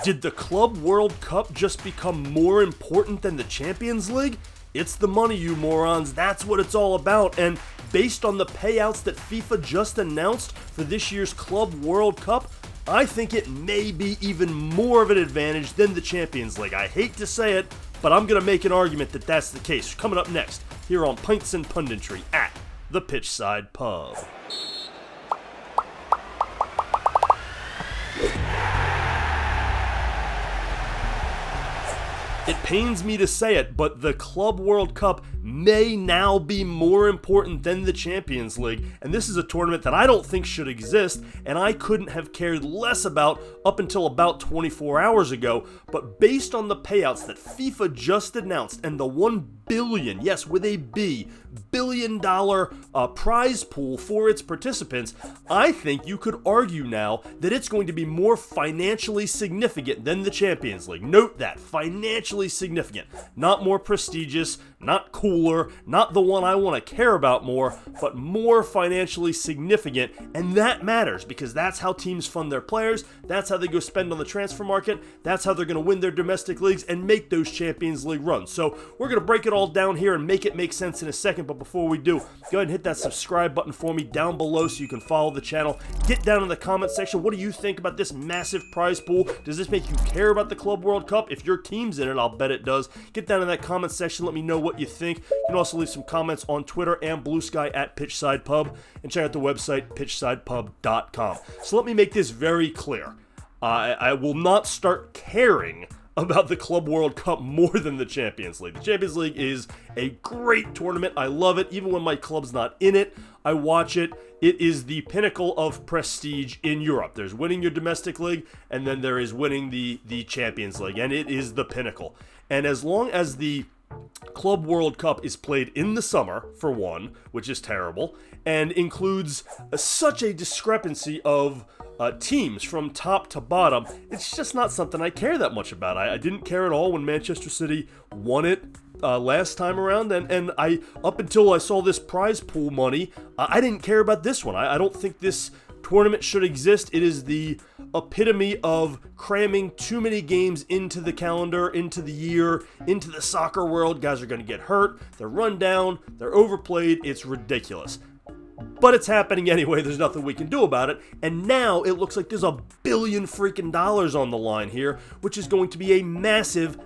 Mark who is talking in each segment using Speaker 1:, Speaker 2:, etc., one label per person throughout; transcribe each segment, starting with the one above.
Speaker 1: Did the Club World Cup just become more important than the Champions League? It's the money, you morons. That's what it's all about. And based on the payouts that FIFA just announced for this year's Club World Cup, I think it may be even more of an advantage than the Champions League. I hate to say it, but I'm going to make an argument that that's the case. Coming up next, here on Pints and Punditry at the Pitchside Pub. It pains me to say it, but the Club World Cup may now be more important than the Champions League, and this is a tournament that I don't think should exist, and I couldn't have cared less about up until about 24 hours ago, but based on the payouts that FIFA just announced and the $1 billion, yes, with a B, billion-dollar prize pool for its participants, I think you could argue now that it's going to be more financially significant than the Champions League. Note that, financially significant, not more prestigious, not cooler, not the one I want to care about more, but more financially significant, and that matters because that's how teams fund their players, that's how they go spend on the transfer market, that's how they're going to win their domestic leagues and make those Champions League runs. So we're going to break it all down here and make it make sense in a second, but before we do, go ahead and hit that subscribe button for me down below so you can follow the channel. Get down in the comment section, what do you think about this massive prize pool? Does this make you care about the Club World Cup? If your team's in it, I'll bet it does. Get down in that comment section, let me know what you think. You can also leave some comments on Twitter and Blue Sky at Pitchside Pub, and check out the website pitchsidepub.com. So let me make this very clear. I will not start caring about the Club World Cup more than the Champions League. The Champions League is a great tournament. I love it. Even when my club's not in it, I watch it. It is the pinnacle of prestige in Europe. There's winning your domestic league, and then there is winning the Champions League, and it is the pinnacle. And as long as the Club World Cup is played in the summer, for one, which is terrible, and includes such a discrepancy of teams from top to bottom, it's just not something I care that much about. I didn't care at all when Manchester City won it last time around, and I, up until I saw this prize pool money, I didn't care about this one. I don't think this tournament should exist. It is the epitome of cramming too many games into the calendar, into the year, into the soccer world. Guys are going to get hurt, they're run down, they're overplayed, it's ridiculous. But it's happening anyway, there's nothing we can do about it, and now it looks like there's $1 billion freaking on the line here, which is going to be a massive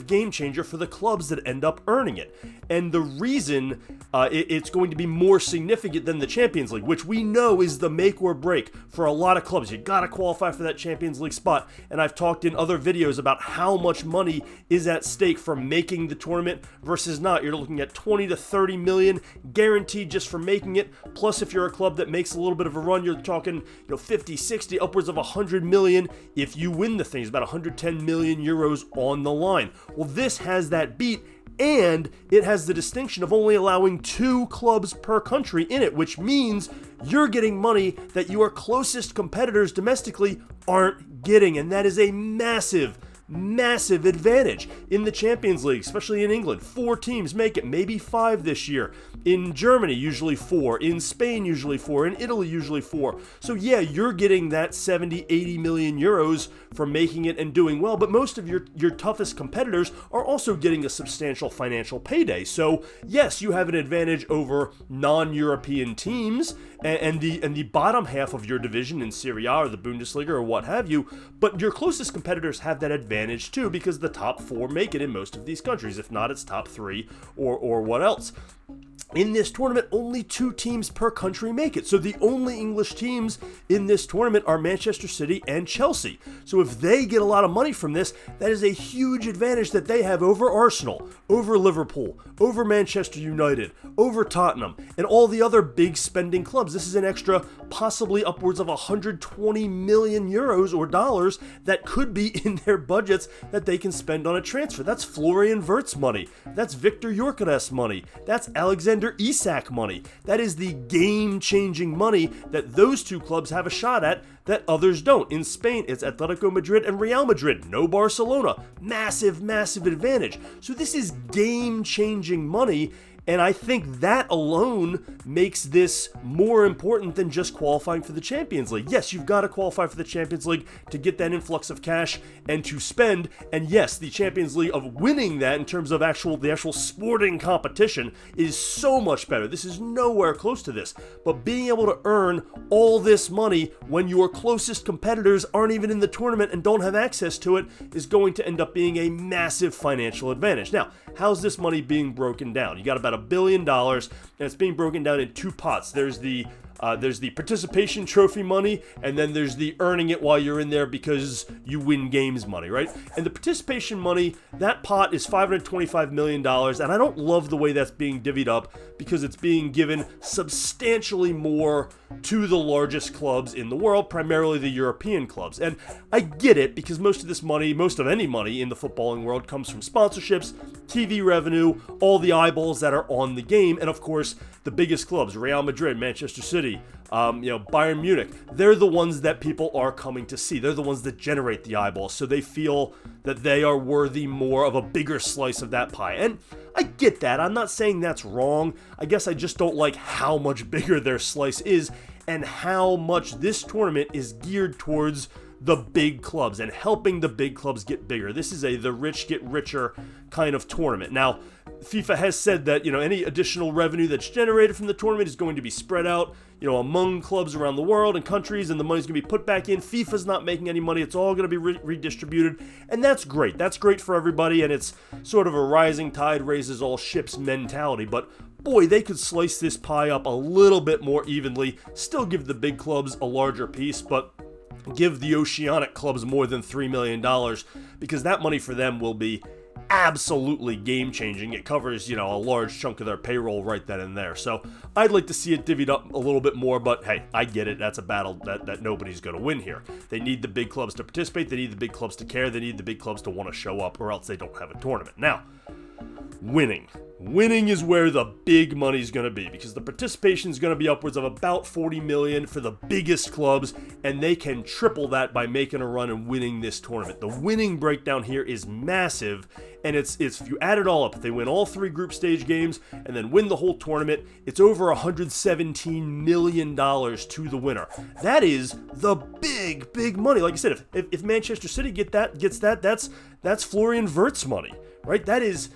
Speaker 1: game changer for the clubs that end up earning it. And the reason it's going to be more significant than the Champions League, which we know is the make or break for a lot of clubs. You gotta qualify for that Champions League spot, and I've talked in other videos about how much money is at stake for making the tournament versus not. You're looking at 20 to 30 million guaranteed just for making it, plus if you're a club that makes a little bit of a run, you're talking 50, 60, upwards of 100 million if you win the thing. It's about 110 million euros on the line. Well, this has that beat, and it has the distinction of only allowing 2 clubs per country in it, which means you're getting money that your closest competitors domestically aren't getting, and that is a massive advantage. In the Champions League, especially in England, 4 teams make it, maybe 5 this year. In Germany, usually 4. In Spain, usually 4. In Italy, usually 4. So yeah, you're getting that 70, 80 million euros for making it and doing well, but most of your toughest competitors are also getting a substantial financial payday. So yes, you have an advantage over non-European teams and the bottom half of your division in Serie A or the Bundesliga or what have you, but your closest competitors have that advantage too, because the top 4 make it in most of these countries. If not, it's top 3 or what else. In this tournament, only 2 teams per country make it. So the only English teams in this tournament are Manchester City and Chelsea. So if they get a lot of money from this, that is a huge advantage that they have over Arsenal, over Liverpool, over Manchester United, over Tottenham, and all the other big spending clubs. This is an extra possibly upwards of 120 million euros or dollars that could be in their budgets that they can spend on a transfer. That's Florian Wirtz money. That's Victor Gyökeres money. That's Alexander Isak money. That is the game-changing money that those 2 clubs have a shot at that others don't. In Spain, it's Atletico Madrid and Real Madrid, no Barcelona. Massive advantage. So this is game-changing money, And I think that alone makes this more important than just qualifying for the Champions League. Yes, you've got to qualify for the Champions League to get that influx of cash and to spend. And yes, the Champions League, of winning that in terms of the actual sporting competition, is so much better. This is nowhere close to this. But being able to earn all this money when your closest competitors aren't even in the tournament and don't have access to it is going to end up being a massive financial advantage. Now, how's this money being broken down? You got about $1 billion, and it's being broken down in two pots. There's the participation trophy money, and then there's the earning it while you're in there because you win games money, right? And the participation money, that pot is $525 million, and I don't love the way that's being divvied up because it's being given substantially more to the largest clubs in the world, primarily the European clubs. And I get it, because most of any money in the footballing world comes from sponsorships, TV revenue, all the eyeballs that are on the game, and of course, the biggest clubs, Real Madrid, Manchester City, Bayern Munich, they're the ones that people are coming to see. They're the ones that generate the eyeballs, so they feel that they are worthy more of a bigger slice of that pie. And I get that. I'm not saying that's wrong. I guess I just don't like how much bigger their slice is and how much this tournament is geared towards the big clubs and helping the big clubs get bigger. This is the rich get richer kind of tournament. Now, FIFA has said that, any additional revenue that's generated from the tournament is going to be spread out, among clubs around the world and countries, and the money's going to be put back in. FIFA's not making any money. It's all going to be redistributed, and that's great. That's great for everybody, and it's sort of a rising tide raises all ships mentality, but boy, they could slice this pie up a little bit more evenly, still give the big clubs a larger piece, but give the oceanic clubs more than $3 million, because that money for them will be absolutely game-changing. It covers, a large chunk of their payroll right then and there. So I'd like to see it divvied up a little bit more, but hey, I get it. That's a battle that nobody's going to win here. They need the big clubs to participate. They need the big clubs to care. They need the big clubs to want to show up, or else they don't have a tournament. Now, winning. Winning is where the big money's going to be, because the participation is going to be upwards of about $40 million for the biggest clubs, and they can triple that by making a run and winning this tournament. The winning breakdown here is massive, and it's if you add it all up, if they win all 3 group stage games and then win the whole tournament, it's over $117 million to the winner. That is the big money. Like I said, if Manchester City gets that, that's Florian Wirtz's money. Right, that is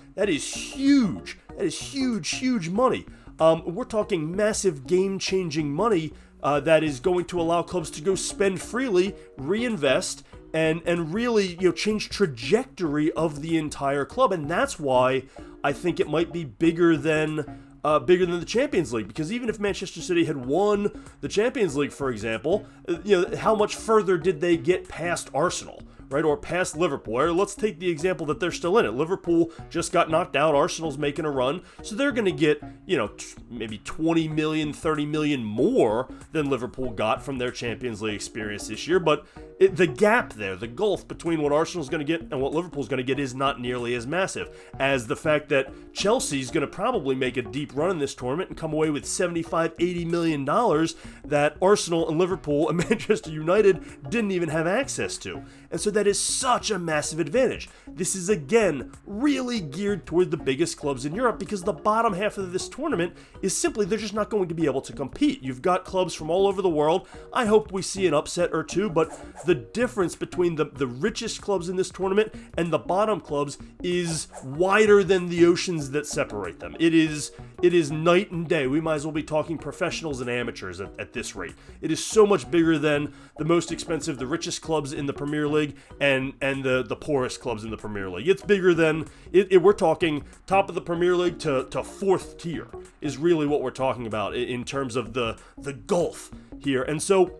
Speaker 1: huge. That is huge money. We're talking massive game-changing money that is going to allow clubs to go spend freely, reinvest, and really change trajectory of the entire club. And that's why I think it might be bigger than the Champions League, because even if Manchester City had won the Champions League, for example, how much further did they get past Arsenal? Right, or past Liverpool. Or let's take the example that they're still in it. Liverpool just got knocked out. Arsenal's making a run. So they're going to get, maybe 20 million, 30 million more than Liverpool got from their Champions League experience this year. But the gap there, the gulf between what Arsenal's going to get and what Liverpool's going to get is not nearly as massive as the fact that Chelsea's going to probably make a deep run in this tournament and come away with $75-80 million that Arsenal and Liverpool and Manchester United didn't even have access to. And so that is such a massive advantage. This is, again, really geared toward the biggest clubs in Europe, because the bottom half of this tournament is simply, they're just not going to be able to compete. You've got clubs from all over the world. I hope we see an upset or two, but the difference between the richest clubs in this tournament and the bottom clubs is wider than the oceans that separate them. It is night and day. We might as well be talking professionals and amateurs at this rate. It is so much bigger than the most expensive, the richest clubs in the Premier League and the poorest clubs in the Premier League. It's bigger than, we're talking top of the Premier League to fourth tier is really what we're talking about in terms of the gulf here. And so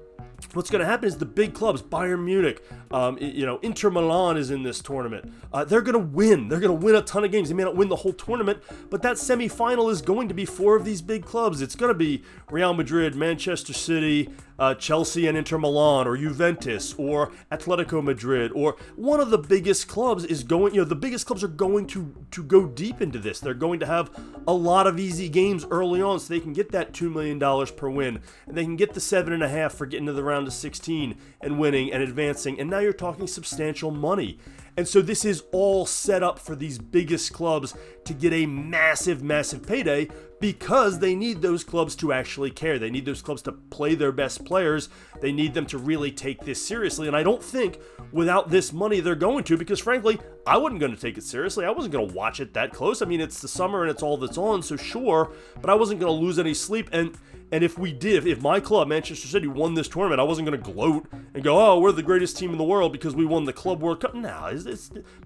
Speaker 1: what's going to happen is the big clubs, Bayern Munich, Inter Milan is in this tournament. They're going to win. They're going to win a ton of games. They may not win the whole tournament, but that semifinal is going to be 4 of these big clubs. It's going to be Real Madrid, Manchester City, Chelsea and Inter Milan, or Juventus, or Atletico Madrid, or one of the biggest clubs is going, the biggest clubs are going to go deep into this. They're going to have a lot of easy games early on so they can get that $2 million per win, and they can get the 7.5 for getting to the round of 16 and winning and advancing, and now you're talking substantial money. And so this is all set up for these biggest clubs to get a massive, massive payday because they need those clubs to actually care. They need those clubs to play their best players. They need them to really take this seriously. And I don't think without this money they're going to, because frankly, I wasn't going to take it seriously. I wasn't going to watch it that close. I mean, it's the summer and it's all that's on, so sure, but I wasn't going to lose any sleep. And if we did, if my club, Manchester City, won this tournament, I wasn't going to gloat and go, oh, we're the greatest team in the world because we won the Club World Cup. No,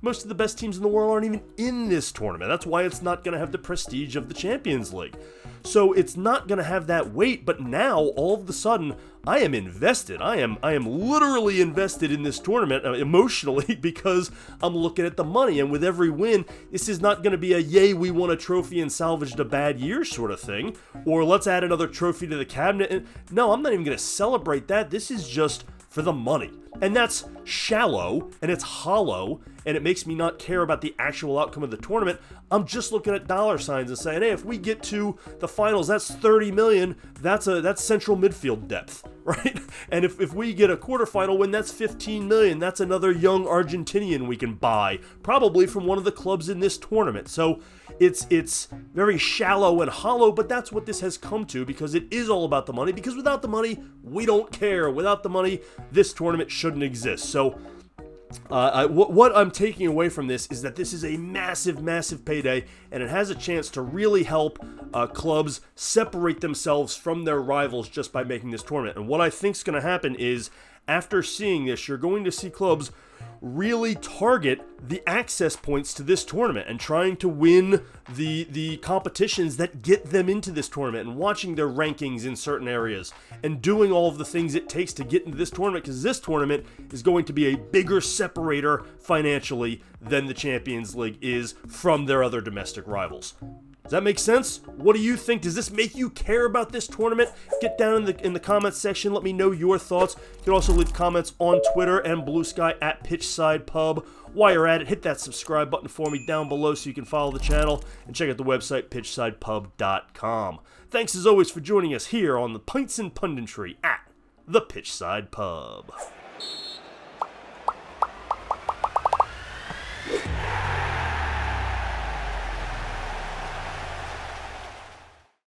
Speaker 1: most of the best teams in the world aren't even in this tournament. That's why it's not going to have the prestige of the Champions League. So it's not going to have that weight, but now, all of a sudden, I am invested. I am literally invested in this tournament emotionally because I'm looking at the money, and with every win, this is not going to be a yay, we won a trophy and salvaged a bad year sort of thing, or let's add another trophy to the cabinet. And no, I'm not even going to celebrate that. This is just for the money. And that's shallow, and it's hollow, and it makes me not care about the actual outcome of the tournament. I'm just looking at dollar signs and saying, hey, if we get to the finals, that's 30 million. That's central midfield depth, right? And if we get a quarterfinal win, that's 15 million. That's another young Argentinian we can buy, probably from one of the clubs in this tournament. So it's very shallow and hollow, but that's what this has come to because it is all about the money, because without the money, we don't care. Without the money, this tournament shouldn't exist. So what I'm taking away from this is that this is a massive, massive payday, and it has a chance to really help clubs separate themselves from their rivals just by making this tournament. And what I think is going to happen is, after seeing this, you're going to see clubs really target the access points to this tournament and trying to win the competitions that get them into this tournament, and watching their rankings in certain areas and doing all of the things it takes to get into this tournament, because this tournament is going to be a bigger separator financially than the Champions League is from their other domestic rivals. Does that make sense? What do you think? Does this make you care about this tournament? Get down in the comments section. Let me know your thoughts. You can also leave comments on Twitter and Blue Sky at Pitchside Pub. While you're at it, hit that subscribe button for me down below so you can follow the channel, and check out the website pitchsidepub.com. Thanks as always for joining us here on the Pints and Punditry at the Pitchside Pub.